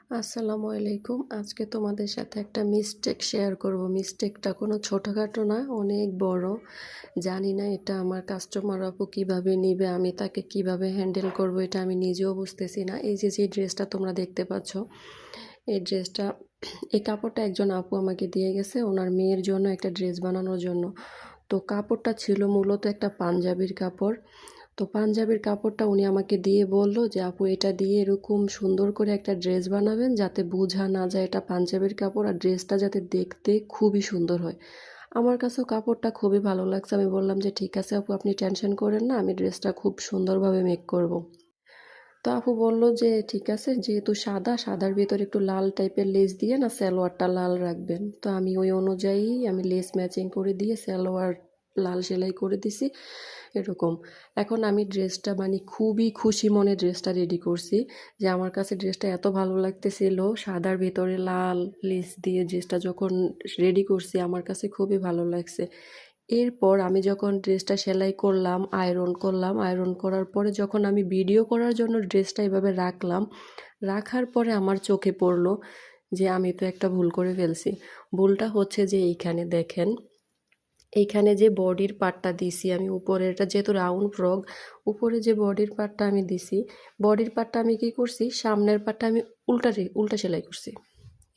আসসালামু আলাইকুম। আজকে তোমাদের সাথে একটা মিস্টেক শেয়ার করব। মিস্টেকটা কোনো ছোটোখাটো না, অনেক বড়। জানি না এটা আমার কাস্টমার আপু কীভাবে নিবে, আমি তাকে কিভাবে হ্যান্ডেল করব, এটা আমি নিজেও বুঝতেছি না। এই যে ড্রেসটা তোমরা দেখতে পাচ্ছ, এই ড্রেসটা, এই কাপড়টা একজন আপু আমাকে দিয়ে গেছে ওনার মেয়ের জন্য একটা ড্রেস বানানোর জন্য। তো কাপড়টা ছিল মূলত একটা পাঞ্জাবির কাপড়। তো পাঞ্জাবির কাপড়টা উনি আমাকে দিয়ে বলল যে আপু এটা দিয়ে এরকম সুন্দর করে একটা ড্রেস বানাবেন যাতে বোঝা না যায় এটা পাঞ্জাবির কাপড়, আর ড্রেসটা যাতে দেখতে খুবই সুন্দর হয়। আমার কাছেও কাপড়টা খুবই ভালো লাগছে। আমি বললাম যে ঠিক আছে আপু, আপনি টেনশন করেন না, আমি ড্রেসটা খুব সুন্দরভাবে মেক করব। তো আপু বলল যে ঠিক আছে, যেহেতু সাদার ভিতরে একটু লাল টাইপের লেস দিয়ে না সালোয়ারটা লাল রাখবেন। তো আমি ওই অনুযায়ী আমি লেস ম্যাচিং করে দিয়ে সালোয়ার লাল সেলাই করে দিছি এরকম। এখন আমি ড্রেসটা মানে খুবই খুশি মনে ড্রেসটা রেডি করছি, যে আমার কাছে ড্রেসটা এত ভালো লাগতেছিল। সাদার ভিতরে লাল লেস দিয়ে ড্রেসটা যখন রেডি করছি আমার কাছে খুবই ভালো লাগছে। এরপর আমি যখন ড্রেসটা সেলাই করলাম, আয়রন করার পরে যখন আমি ভিডিও করার জন্য ড্রেসটা এভাবে রাখলাম, রাখার পরে আমার চোখে পড়লো যে আমি তো একটা ভুল করে ফেলছি। ভুলটা হচ্ছে যে এইখানে দেখেন, এইখানে যে বডির পার্টটা দিছি আমি উপরে, এটা যেহেতু রাউন্ড ফ্রক, উপরে যে বডির পার্টটা আমি দিছি, বডির পার্টটা আমি কি করছি, সামনের পার্টটা আমি উল্টা সেলাই করছি।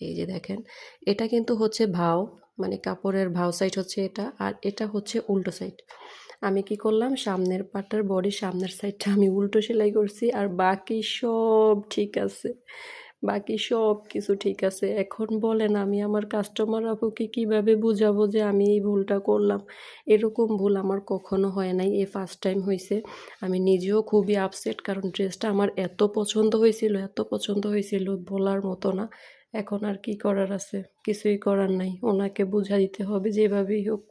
এই যে দেখেন, এটা কিন্তু হচ্ছে ভাও, মানে কাপড়ের ভাও সাইড হচ্ছে এটা, আর এটা হচ্ছে উল্টো সাইড। আমি কি করলাম, সামনের পার্টটার বডির সামনের সাইডটা আমি উল্টো সেলাই করছি, আর বাকি সব ঠিক আছে। বাকি সব কিছু ঠিক আছে। এখন বলেন আমি আমার কাস্টমার আপুকে কিভাবে বুঝাবো যে আমি এই ভুলটা করলাম? এরকম ভুল আমার কখনো হয় নাই, এই ফার্স্ট টাইম হয়েছে। আমি নিজেও খুবই আপসেট, কারণ ড্রেসটা আমার এত পছন্দ হয়েছিল বলার মতো না। এখন আর কি করার আছে, কিছুই করার নাই, ওনাকে বুঝাইতে হবে যেভাবেই হোক।